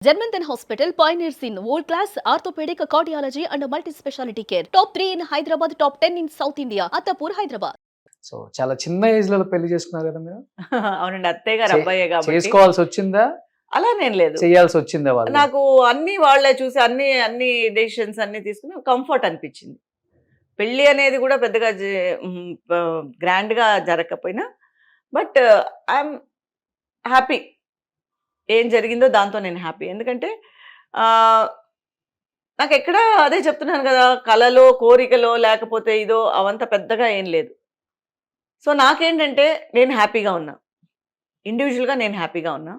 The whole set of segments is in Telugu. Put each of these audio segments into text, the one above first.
Germanton Hospital pioneers in world-class orthopedic cardiology and multi-specialty care. Top 3 in Hyderabad, top 10 in South India. Attapur, Hyderabad. So చాలా చిన్న ఏజ్ లో పెళ్లి చేసుకున్నారు కదా మీరు. అవునండి, అత్తయ్య గారు చే- అబ్బాయే కాబట్టి చేసుకోవాల్సి వచ్చిందా, అలా నేను లేదు. చేయాల్సి వచ్చిందా వాళ్ళు? నాకు అన్ని వాళ్ళే చూసి అన్ని డెసిషన్స్ అన్ని తీసుకుని కంఫర్ట్ అనిపించింది. పెళ్లి అనేది కూడా పెద్దగా గ్రాండ్ గా జరగకపోయినా బట్ ఐఎమ్ హ్యాపీ. ఏం జరిగిందో దాంతో నేను హ్యాపీ. ఎందుకంటే ఆ, నాకు ఎక్కడ అదే చెప్తున్నాను కదా, కలలో కోరికలో లేకపోతే ఇదో అవంతా పెద్దగా ఏం లేదు. సో నాకేంటంటే నేను హ్యాపీగా ఉన్నా, ఇండివిజువల్గా నేను హ్యాపీగా ఉన్నా.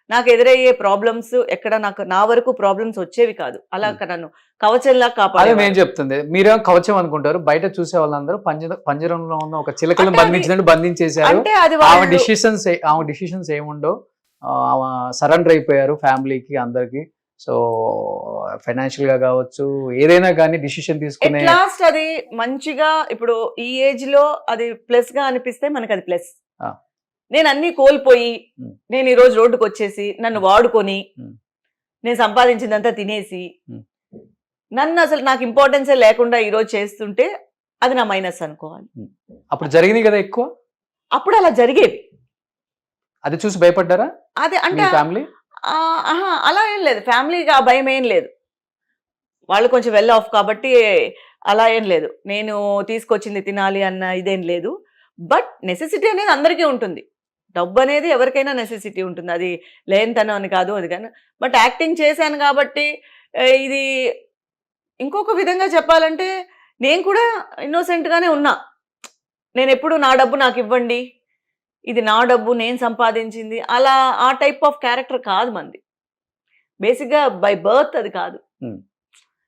నాకు ఎదురయ్యే ప్రాబ్లమ్స్ ఎక్కడ నా వరకు ప్రాబ్లమ్స్ వచ్చేవి కాదు. అలా నన్ను కవచంలా అదే కాపాడే. నేను చెప్తుంది, మీరేం కవచం అనుకుంటారు, బయట చూసే వాళ్ళందరూ పంజరంలో ఉన్న ఒక చిలకలను అంటే అది- బంధించినట్టు బంధించేశారు. అంటే అది ఆమె వాళ్ళు డిసిషన్స్ ఏముండో ఆమె సరెండర్ అయిపోయారు ఫ్యామిలీకి అందరికి. సో ఫైనాన్షియల్ గా కావచ్చు, ఏదైనా కానీ డిసిషన్ తీసుకునే ఎట్ లాస్ట్ అది మంచిగా ఇప్పుడు ఈ ఏజ్ లో అది ప్లస్ గా అనిపిస్తే మనకి అది ప్లస్. ఆ. నేను అన్ని కోల్పోయి ఉమ్. నేను ఈ రోజు రోడ్డుకు వచ్చేసి నన్ను వాడుకొని ఉమ్. నేను సంపాదించిందంతా తినేసి ఉమ్. నన్ను అసలు నాకు ఇంపార్టెన్సే లేకుండా ఈ రోజు చేస్తుంటే అది నా మైనస్ అనుకోవాలి. అప్పుడు జరిగినాయి కదా ఎక్కువ, అప్పుడు అలా జరిగేవి. అది చూసి భయపడ్డారా అదే మీ అంటే ఫ్యామిలీ? ఆహా అలా ఏం లేదు, ఫ్యామిలీకి ఆ భయం ఏం లేదు. వాళ్ళు కొంచెం వెల్ ఆఫ్ కాబట్టి అలా ఏం లేదు. నేను తీసుకొచ్చింది తినాలి అన్న ఇదేం లేదు. బట్ నెసెసిటీ అనేది అందరికీ ఉంటుంది. డబ్బు అనేది ఎవరికైనా నెసెసిటీ ఉంటుంది, అది లేనితనం అని కాదు అది కానీ. బట్ యాక్టింగ్ చేశాను కాబట్టి ఇది ఇంకొక విధంగా చెప్పాలంటే నేను కూడా ఇన్నోసెంట్గానే ఉన్నా. నేను ఎప్పుడు నా డబ్బు నాకు ఇవ్వండి, ఇది నా డబ్బు నేను సంపాదించింది, అలా ఆ టైప్ ఆఫ్ క్యారెక్టర్ కాదు మంది. బేసిక్గా బై బర్త్ అది కాదు,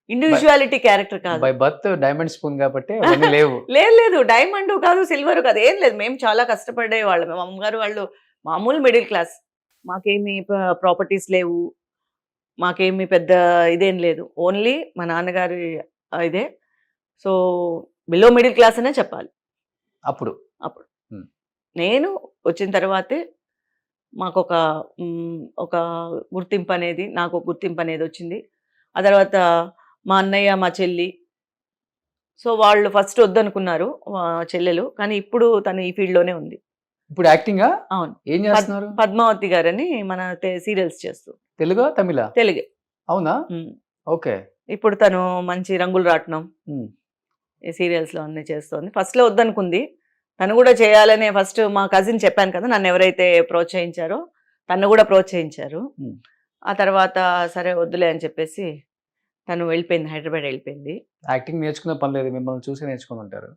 ఇండివిజువాలిటీ క్యారెక్టర్ కాదు. బై బర్త్ డైమండ్ స్పూన్ కాబట్టి అవన్నీ లేవు. లేదు డైమండ్ కాదు, సిల్వర్ కాదు, ఏం లేదు. మేము చాలా కష్టపడే వాళ్ళం. మేము అమ్మగారు వాళ్ళు మామూలు మిడిల్ క్లాస్. మాకేమి ప్రాపర్టీస్ లేవు, మాకేమి పెద్ద ఇదేం లేదు. ఓన్లీ మా నాన్నగారి ఇదే. సో బిలో మిడిల్ క్లాస్ అనే చెప్పాలి. అప్పుడు నేను వచ్చిన తర్వాతే మాకు ఒక గుర్తింపు అనేది, నాకు ఒక గుర్తింపు అనేది వచ్చింది. ఆ తర్వాత మా అన్నయ్య మా చెల్లి, సో వాళ్ళు ఫస్ట్ వద్దనుకున్నారు చెల్లెలు, కానీ ఇప్పుడు తను ఈ ఫీల్డ్లోనే ఉంది. ఇప్పుడు యాక్టింగ్ అవును, ఏం చేస్తున్నారు? పద్మావతి గారని మన సీరియల్స్ చేస్తూ. తెలుగు తమిళ? తెలుగే. అవునా? ఓకే. ఇప్పుడు తను మంచి రంగులు రాట్నం ఈ సీరియల్స్లో అన్నీ చేస్తోంది. ఫస్ట్లో వద్దనుకుంది, తను కూడా చేయాలనే. ఫస్ట్ మా కజిన్ చెప్పాను కదా, నన్ను ఎవరైతే ప్రోత్సహించారో తను కూడా ప్రోత్సహించారు. ఆ తర్వాత సరే వద్దులే అని చెప్పేసి తను వెళ్ళిపోయింది, హైదరాబాద్ వెళ్ళిపోయింది. యాక్టింగ్ నేర్చుకునే పని లేదు, మిమ్మల్ని చూసి నేర్చుకుని ఉంటారు.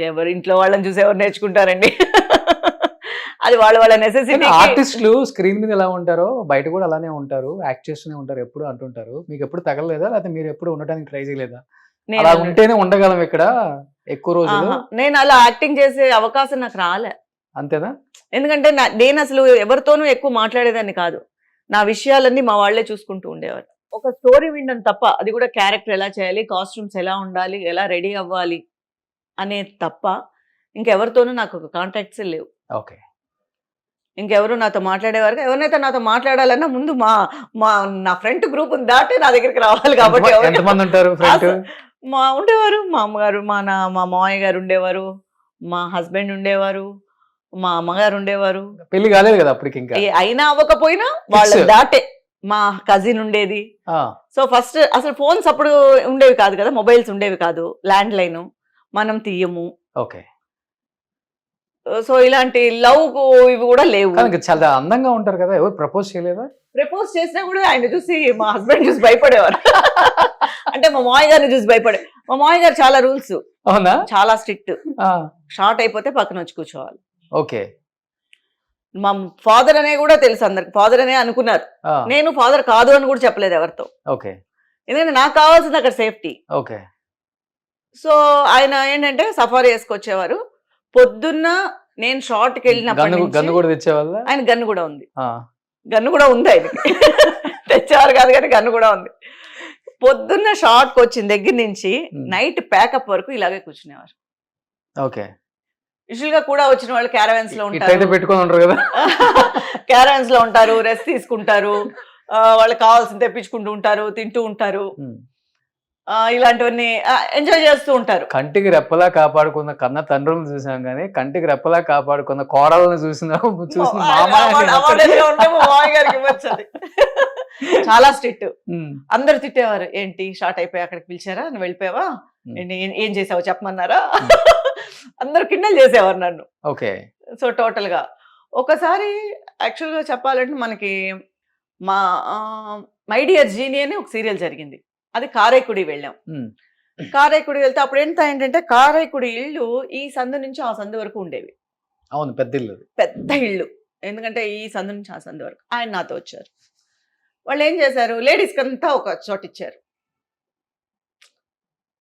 ఎవరు ఇంట్లో వాళ్ళని చూసి ఎవరు నేర్చుకుంటారండి? అది వాళ్ళ నెసెసిటీ. ఆర్టిస్టులు స్క్రీన్ మీద ఎలా ఉంటారో బయట కూడా అలానే ఉంటారు, యాక్ట్ చేస్తూనే ఉంటారు ఎప్పుడు అంటుంటారు. మీకు ఎప్పుడు తగలలేదా, లేకపోతే మీరు ఎప్పుడు ఉండడానికి ట్రై చేయలేదా? అలా ఉంటేనే ఉండగలం ఇక్కడ ఎక్కువ రోజులు. నేను అలా యాక్టింగ్ చేసే అవకాశం నాకు రాలే. అంతేనా? ఎందుకంటే నేను అసలు ఎవరితోనూ ఎక్కువ మాట్లాడేదాన్ని కాదు. నా విషయాలన్నీ మా వాళ్లే చూసుకుంటూ ఉండేవారు. ఒక స్టోరీ వినడం తప్ప, అది కూడా క్యారెక్టర్ ఎలా చేయాలి, కాస్ట్యూమ్స్ ఎలా ఉండాలి, ఎలా రెడీ అవ్వాలి అనేది తప్ప ఇంకెవరితోనూ నాకు ఒక కాంటాక్ట్స్ లేవు. ఓకే. ఇంకెవరు నాతో మాట్లాడేవారు, ఎవరినైతే నాతో మాట్లాడాలన్నా ముందు నా ఫ్రెండ్ గ్రూప్ దాటే నా దగ్గరికి రావాలి. కాబట్టి ఎంతమంది ఉంటారు ఫ్రెండ్? ఉండేవారు మా అమ్మగారు, మా మామయ్య గారు ఉండేవారు, మా హస్బెండ్ ఉండేవారు, మా అమ్మగారు ఉండేవారు. పెళ్లి కాలేదు కదా అప్పటికి? ఇంకా అయినా అవ్వకపోయినా వాళ్ళ దాటే మా కజిన్ ఉండేది. సో ఫస్ట్ అసలు ఫోన్స్ అప్పుడు ఉండేవి కాదు కదా, మొబైల్స్ ఉండేవి కాదు, ల్యాండ్ లైన్ మనం తీయము. ఓకే. సో ఇలాంటి లవ్ ఇవి కూడా లేవు. చాలా అందంగా ఉంటారు కదా, ఎవరు ప్రపోజ్ చేయలేదా? ప్రపోజ్ చేసినా కూడా ఆయన చూసి మా హస్బెండ్ చూసి భయపడేవారు. అంటే మా మామయ్య గారిని చూసి భయపడే. మా మామయ్య గారు చాలా రూల్స్, అవునా? చాలా స్ట్రిక్ట్. షార్ట్ అయిపోతే పక్కన వచ్చి కూర్చోవాలి. ఓకే. మా ఫాదర్ అనే కూడా తెలుసు అందరికి, ఫాదర్ అనే అనుకున్నారు. నేను ఫాదర్ కాదు అని కూడా చెప్పలేదు ఎవరితో. ఓకే. ఎందుకంటే నాకు కావాల్సింది అక్కడ సేఫ్టీ. ఓకే. సో ఆయన ఏంటంటే సఫారీ వేసుకొచ్చేవారు. పొద్దున్న నేను షార్ట్కి వెళ్ళినప్పుడు గన్ను కూడా తెచ్చేవాళ్ళ? ఆయన గన్ను కూడా ఉంది, గన్ను కూడా ఉంది ఆయనకి. తెచ్చేవారు కాదు కానీ గన్ను కూడా ఉంది. పొద్దున్న షార్ట్కి వచ్చిన దగ్గర నుంచి నైట్ ప్యాకప్ వరకు ఇలాగే కూర్చునేవారు. ఓకే. యూజువల్ గా కూడా వచ్చిన వాళ్ళు క్యారవాన్స్ లో పెట్టుకొని ఉంటారు కదా, క్యారవాన్స్ లో ఉంటారు, రెస్ట్ తీసుకుంటారు. వాళ్ళకి కావాల్సింది తెప్పించుకుంటూ ఉంటారు, తింటూ ఉంటారు. ఉమ్. ఇలాంటివన్నీ ఎంజాయ్ చేస్తూ ఉంటారు. కంటికి రెప్పలా కాపాడుకున్న కన్న తండ్రులను చూసాం కానీ కంటికి రెప్పలా కాపాడుకున్న కోడలను చూసిన అవార్డుగా ఉంటే మా మామయ్య గారికి ఇవ్వచ్చు అది. చాలా స్ట్రిక్ట్. అందరు తిట్టేవారు, ఏంటి స్టార్ట్ అయిపోయి అక్కడికి పిలిచారా, నువ్వు వెళ్ళిపోయావా, ఏం చేసావు చెప్పమన్నారా, అందరు కిండల్ చేసేవారు నన్ను. ఓకే. సో టోటల్ గా ఒకసారి యాక్చువల్ గా చెప్పాలంటే మనకి మా మై డియర్ జీని అని ఒక సీరియల్ జరిగింది. అది కారైకుడి వెళ్ళాం. కారైకుడి వెళ్తే అప్పుడు ఏంటంటే కారైకుడి ఇళ్ళు ఈ సందు నుంచి ఆ సందు వరకు ఉండేవి. అవును, పెద్ద ఇల్లు, పెద్ద ఇళ్ళు. ఎందుకంటే ఈ సందు నుంచి ఆ సందు వరకు ఆయన నాతో వచ్చారు. వాళ్ళు ఏం చేశారు, లేడీస్కి అంతా ఒక చోట ఇచ్చారు.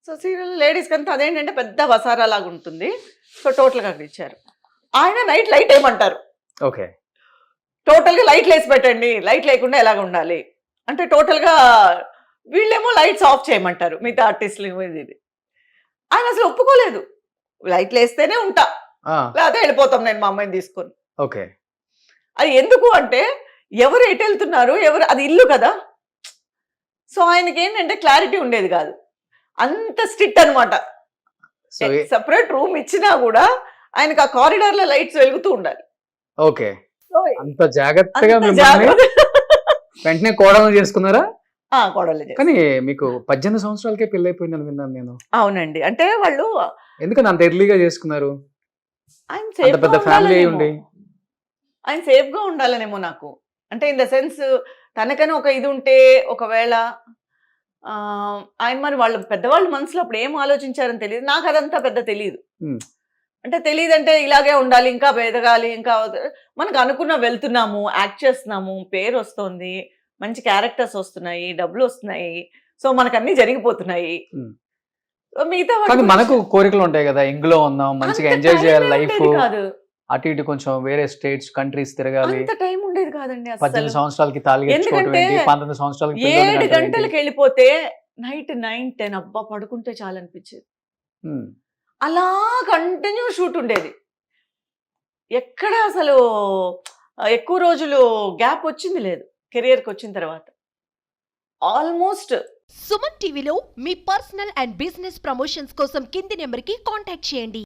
సో సీరియల్ లేడీస్కి అంతా అదేంటంటే పెద్ద వసారా లాగా ఉంటుంది. సో టోటల్గా అక్కడ ఇచ్చారు. ఆయన నైట్ లైట్ వేయమంటారు. ఓకే. టోటల్గా లైట్లు వేసి పెట్టండి, లైట్ లేకుండా ఎలాగ ఉండాలి అంటే టోటల్గా వీళ్ళేమో లైట్స్ ఆఫ్ చేయమంటారు మిగతా ఆర్టిస్టులు. ఇది ఆయన అసలు ఒప్పుకోలేదు, లైట్లు వేస్తేనే ఉంటా, లేకపోతే వెళ్ళిపోతాం నేను మా అమ్మాయిని తీసుకొని. ఓకే. అది ఎందుకు అంటే ఎవరు ఎటు వెళ్తున్నారు, ఎవరు, అది ఇల్లు కదా. సో ఆయనకి ఏంటంటే క్లారిటీ ఉండేది కాదు, అంత స్ట్రిక్ట్ అనమాట. సపరేట్ రూమ్ ఇచ్చినా కూడా ఆయనకు ఆ కారిడార్ లో లైట్స్ వెలుగుతూ ఉండాలి. ఓకే. అంత జాగ్రత్తగా వెంటనే కోడలు చేసుకున్నారా? కోడలు. కానీ మీకు 18 సంవత్సరాలకే పెళ్లి అయిపోయిందని విన్నాను నేను. అవునండి. అంటే వాళ్ళు ఎందుకని అంత ఎర్లీగా చేసుకున్నారు? ఆయన పెద్ద ఫ్యామిలీ ఉండి ఆయన సేఫ్ గా ఉండాలనేమో నాకు. అంటే ఇన్ ద సెన్స్ తనకని ఒక ఇది ఉంటే ఒకవేళ ఆయన మరి వాళ్ళు పెద్దవాళ్ళు మనసులో అప్పుడు ఏం ఆలోచించారని తెలియదు, నాకు అదంతా పెద్ద తెలియదు. అంటే తెలియదంటే ఇలాగే ఉండాలి, ఇంకా ఎదగాలి, ఇంకా మనకు అనుకున్న వెళ్తున్నాము, యాక్ట్ చేస్తున్నాము, పేరు వస్తుంది, మంచి క్యారెక్టర్స్ వస్తున్నాయి, డబ్బులు వస్తున్నాయి, సో మనకు అన్ని జరిగిపోతున్నాయి. మిగతా మనకు కోరికలు ఉంటాయి కదా, ఇంగ్లో ఉన్నాం, మంచిగా ఎంజాయ్ చేయాలి లైఫ్, కాదు అటు ఇటు కొంచెం వేరే స్టేట్స్ కంట్రీస్ తిరగాలి. అంత టైం ఉండేది కాదండి. 18 సంవత్సరాలకి తాళి కట్టుకోవడం, 19 సంవత్సరాలకి 7 గంటలకు వెళ్ళిపోతే నైట్ 9-10 అబ్బా పడుకుంటే చాలా అనిపించేది. అలా కంటిన్యూ షూట్ ఉండేది, ఎక్కడ అసలు ఎక్కువ రోజులు గ్యాప్ వచ్చింది లేదు కెరియర్కి వచ్చిన తర్వాత. ఆల్మోస్ట్ సుమన్ టీవీలో మీ పర్సనల్ అండ్ బిజినెస్ ప్రమోషన్స్ కోసం కింది నెంబర్కి కాంటాక్ట్ చేయండి.